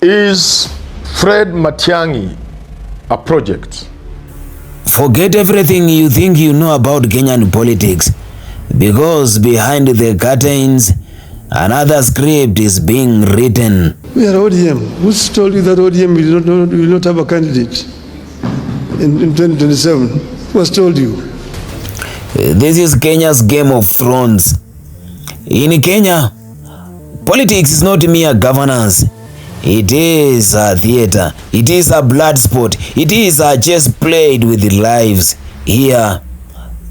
Is Fred Matiang'i a project? Forget everything you think you know about Kenyan politics, because behind the curtains, another script is being written. We are ODM. Who's told you that ODM will not have a candidate in 2027? Who has told you? This is Kenya's Game of Thrones. In Kenya, politics is not mere governance. It is a theater. It is a blood sport. It is a chess played with lives. Here,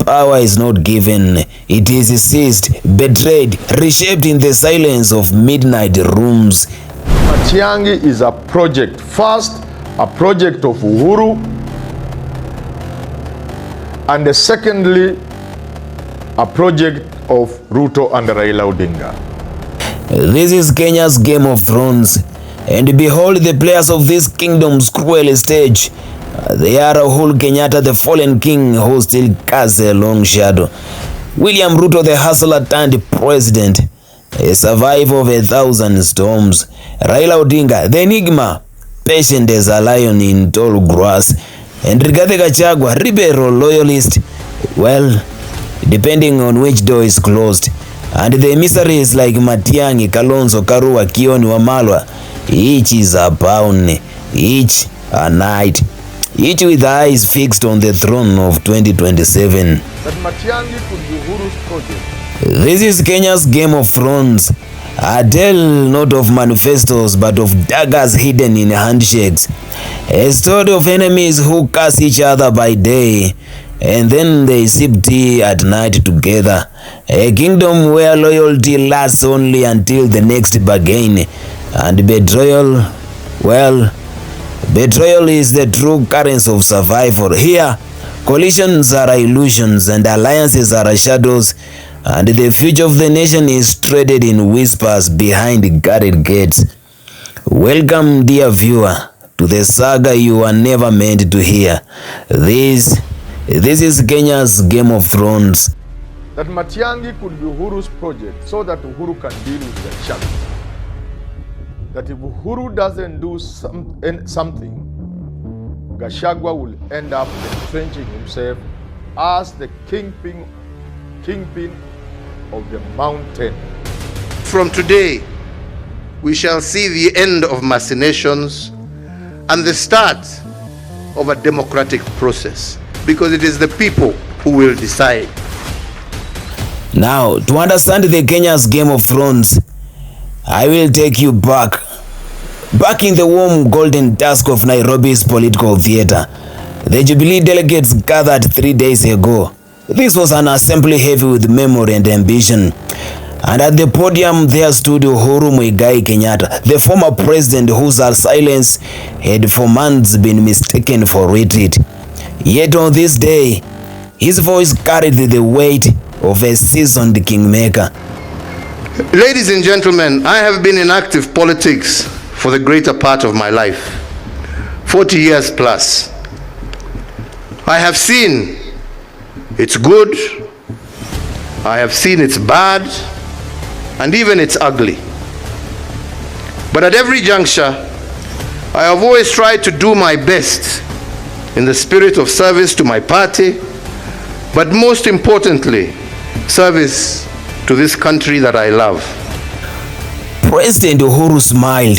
power is not given. It is seized, betrayed, reshaped in the silence of midnight rooms. Matiang'i is a project. First, a project of Uhuru, and secondly, a project of Ruto and Raila Odinga. This is Kenya's Game of Thrones. And behold the players of this kingdom's cruel stage. They are Uhuru Kenyatta, the fallen king who still casts a long shadow. William Ruto, the hustler turned president, a survivor of 1,000 storms. Raila Odinga, the enigma, patient as a lion in tall grass. And Rigathi Gachagua, rebel loyalist, well, depending on which door is closed. And the emissaries like Matiang'i, Kalonzo, Karua, Kioni, Wamalwa, each is a pawn, each a knight, each with eyes fixed on the throne of 2027. That Matiang'i could be Uhuru's project. This is Kenya's Game of Thrones, a tale not of manifestos but of daggers hidden in handshakes, a story of enemies who curse each other by day and then they sip tea at night together, a kingdom where loyalty lasts only until the next bargain. And betrayal, well, betrayal is the true currency of survival. Here, coalitions are illusions and alliances are shadows, and the future of the nation is traded in whispers behind guarded gates. Welcome, dear viewer, to the saga you were never meant to hear. This is Kenya's Game of Thrones. That Matiang'i could be Uhuru's project so that Uhuru can deal with the challenge. That if Uhuru doesn't do something, Gachagua will end up entrenching himself as the kingpin of the mountain. From today, we shall see the end of machinations and the start of a democratic process, because it is the people who will decide. Now, to understand the Kenya's Game of Thrones, I will take you back in the warm golden dusk of Nairobi's political theater. The Jubilee delegates gathered 3 days ago. This was an assembly heavy with memory and ambition. And at the podium there stood Uhuru Kenyatta, the former president whose silence had for months been mistaken for retreat. Yet on this day, his voice carried the weight of a seasoned kingmaker. Ladies and gentlemen, I have been in active politics for the greater part of my life, 40 years plus. I have seen its good, I have seen its bad, and even its ugly. But at every juncture, I have always tried to do my best in the spirit of service to my party, but most importantly, service to this country that I love. President Uhuru smiled,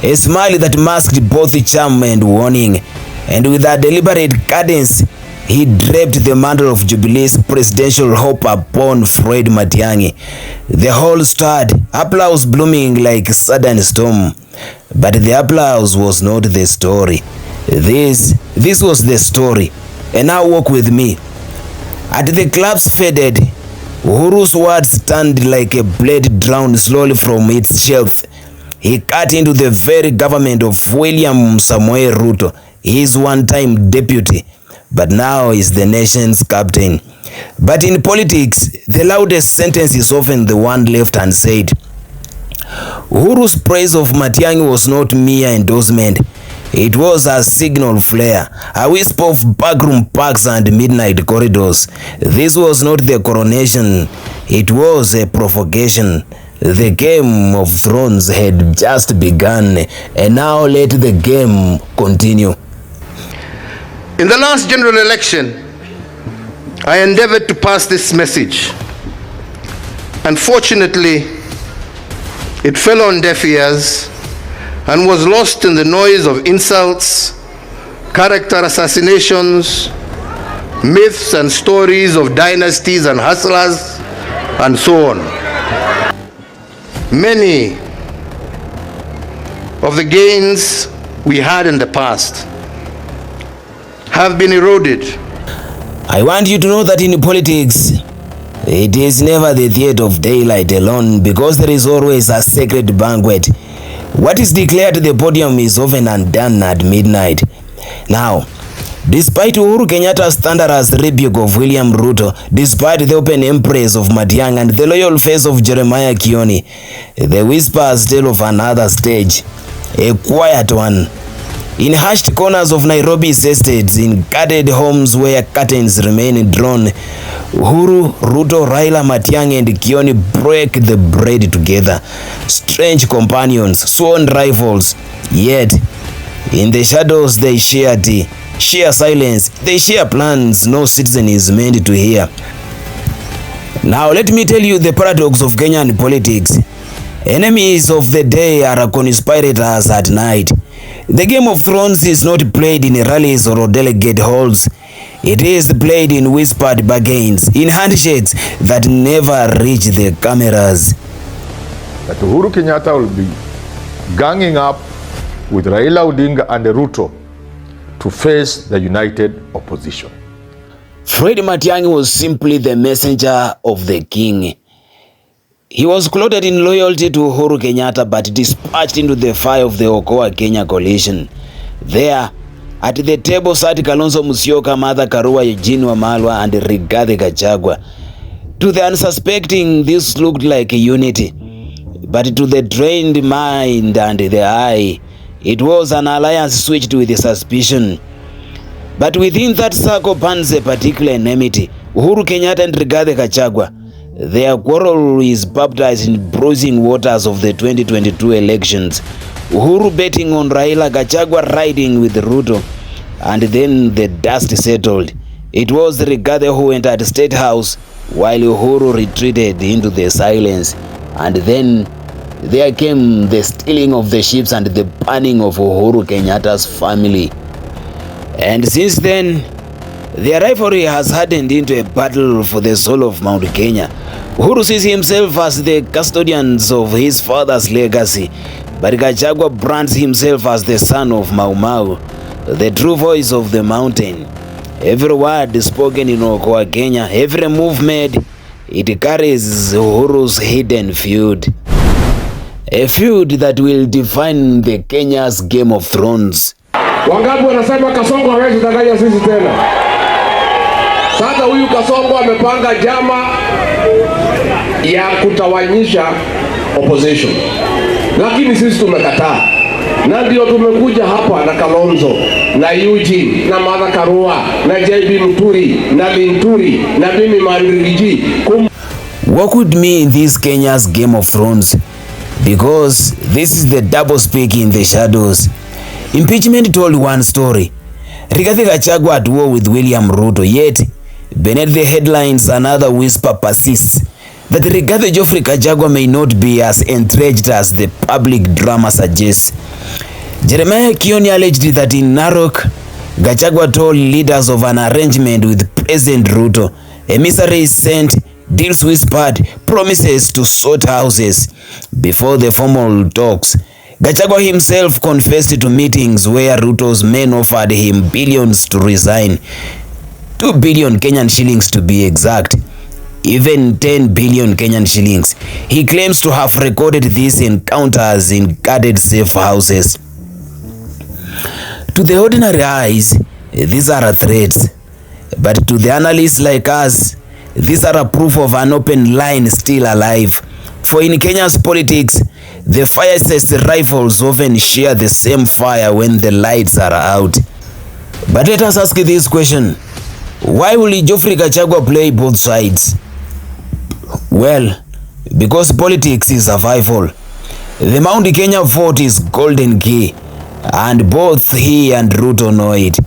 a smile that masked both charm and warning, and with a deliberate cadence, he draped the mantle of Jubilee's presidential hope upon Fred Matiang'i. The hall stirred, applause blooming like a sudden storm. But the applause was not the story. This was the story. And now walk with me. At the claps faded, Uhuru's words turned like a blade drawn slowly from its shelf. He cut into the very government of William Samoei Ruto, his one-time deputy, but now is the nation's captain. But in politics, the loudest sentence is often the one left unsaid. Uhuru's praise of Matiang'i was not mere endorsement. It was a signal flare, a whisper of backroom parks and midnight corridors. This was not the coronation, it was a provocation. The Game of Thrones had just begun, and now let the game continue. In the last general election, I endeavored to pass this message. Unfortunately, it fell on deaf ears and was lost in the noise of insults, character assassinations, myths and stories of dynasties and hustlers, and so on. Many of the gains we had in the past have been eroded. I want you to know that in politics, it is never the theater of daylight alone, because there is always a sacred banquet. What is declared at the podium is often undone at midnight. Now, despite Uhuru Kenyatta's thunderous rebuke of William Ruto, despite the open embrace of Matiang'i and the loyal face of Jeremiah Kioni, the whispers tell of another stage, a quiet one. In hushed corners of Nairobi's estates, in guarded homes where curtains remain drawn, Uhuru, Ruto, Raila, Matiang'i and Kioni break the bread together. Strange companions, sworn rivals, yet in the shadows they share tea, share silence, they share plans no citizen is meant to hear. Now let me tell you the paradox of Kenyan politics. Enemies of the day are conspirators at night. The Game of Thrones is not played in rallies or delegate halls. It is played in whispered bargains, in handshakes that never reach the cameras. That Uhuru Kenyatta will be ganging up with Raila Odinga and Ruto to face the united opposition. Fred Matiang'i was simply the messenger of the king. He was clothed in loyalty to Uhuru Kenyatta but dispatched into the fire of the Okoa Kenya coalition. There, at the table sat Kalonzo Musyoka, Mother Karua, Eugene Wamalwa and Rigathi Gachagua. To the unsuspecting, this looked like a unity. But to the trained mind and the eye, it was an alliance switched with suspicion. But within that circle burns a particular enmity. Uhuru Kenyatta and Rigathi Gachagua. Their quarrel is baptized in bruising waters of the 2022 elections. Uhuru betting on Raila, Gachagua riding with Ruto, and then the dust settled. It was Rigathi who entered State House while Uhuru retreated into the silence. And then there came the stealing of the ships and the burning of Uhuru Kenyatta's family. And since then, their rivalry has hardened into a battle for the soul of Mount Kenya. Uhuru sees himself as the custodians of his father's legacy, but Gachagua brands himself as the son of Mau Mau, the true voice of the mountain. Every word spoken in Okoa Kenya, every move made, it carries Uhuru's hidden feud. A feud that will define the Kenya's Game of Thrones. Wangapi wanasema Kasongo hawezi danganya sisi tena? Sasa huyu Kasongo amepanga jama ya kutawanyisha opposition, lakini sisi tumekataa, na ndio tumekuja hapa na Kalonzo na Eugene na Mother Karua na JB Muturi na Linturi na mimi Mandrigi. What could me in this Kenya's Game of Thrones? Because this is the double speak in the shadows. Impeachment told one story. Rigathi Gachagua at war with William Ruto, yet beneath the headlines another whisper persists that Rigathi Gachagua may not be as entrenched as the public drama suggests. Jeremiah Kioni alleged that in Narok, Gachagua told leaders of an arrangement with President Ruto. Emissaries sent, deals whispered, promises to sort houses. Before the formal talks, Gachagua himself confessed to meetings where Ruto's men offered him billions to resign. 2 billion Kenyan shillings to be exact. Even 10 billion Kenyan shillings. He claims to have recorded these encounters in guarded safe houses. To the ordinary eyes, these are threats. But to the analysts like us, these are a proof of an open line still alive. For in Kenya's politics, the fiercest rivals often share the same fire when the lights are out. But let us ask this question. Why will Geoffrey Gachagua play both sides? Well, because politics is survival. The Mount Kenya vote is golden key, and both he and Ruto know it.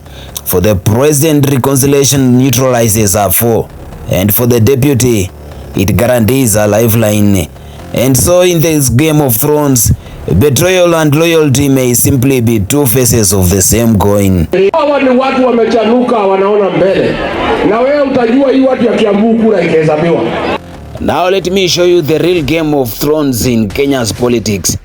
For the president, reconciliation neutralizes a foe, and for the deputy, it guarantees a lifeline. And so in this Game of Thrones, betrayal and loyalty may simply be two faces of the same coin. Hawa ni watu wamechanuka, wanaona mbele, na wewe utajua hii watu ya Kiambu kura ikihesabiwa. Now let me show you the real Game of Thrones in Kenya's politics.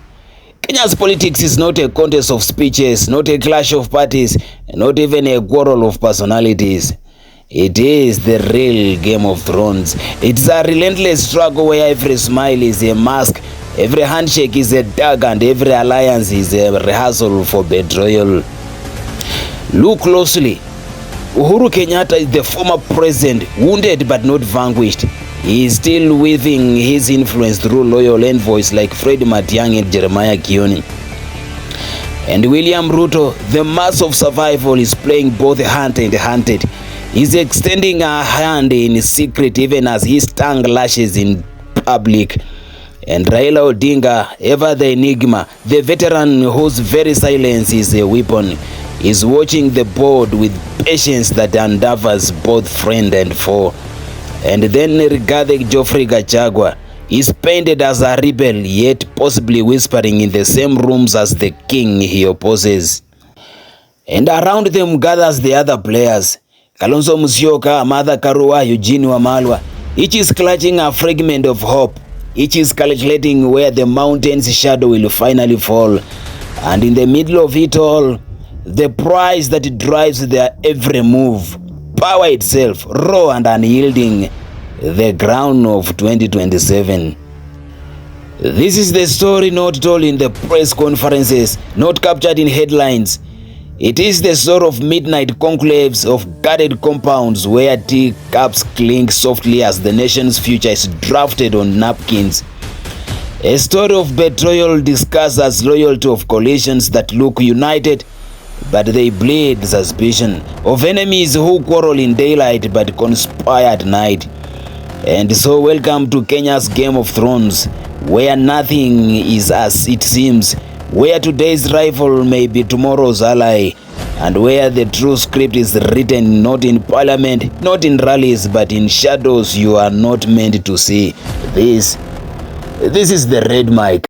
Kenya's politics is not a contest of speeches, not a clash of parties, not even a quarrel of personalities. It is the real Game of Thrones. It's a relentless struggle where every smile is a mask, every handshake is a dagger, and every alliance is a rehearsal for betrayal. Look closely. Uhuru Kenyatta is the former president, wounded but not vanquished. He is still weaving his influence through loyal envoys like Fred Matiang'i and Jeremiah Kioni. And William Ruto, the mass of survival, is playing both hunt and hunted. He's extending a hand in secret even as his tongue lashes in public. And Raila Odinga, ever the enigma, the veteran whose very silence is a weapon, is watching the board with patience that uncovers both friend and foe. And then Rigathi Gachagua is painted as a rebel, yet possibly whispering in the same rooms as the king he opposes. And around them gathers the other players, Kalonzo, Mother Karua, Wamalwa. Each is clutching a fragment of hope. Each is calculating where the mountain's shadow will finally fall. And in the middle of it all, the prize that drives their every move, power itself, raw and unyielding, the crown of 2027. This is the story not told in the press conferences, not captured in headlines. It is the story of midnight conclaves, of guarded compounds where teacups clink softly as the nation's future is drafted on napkins. A story of betrayal discussed as loyalty, of coalitions that look united but they bleed suspicion, of enemies who quarrel in daylight but conspire at night. And so welcome to Kenya's Game of Thrones, where nothing is as it seems, where today's rival may be tomorrow's ally, and where the true script is written not in parliament, not in rallies, but in shadows you are not meant to see. This is the Red Mic.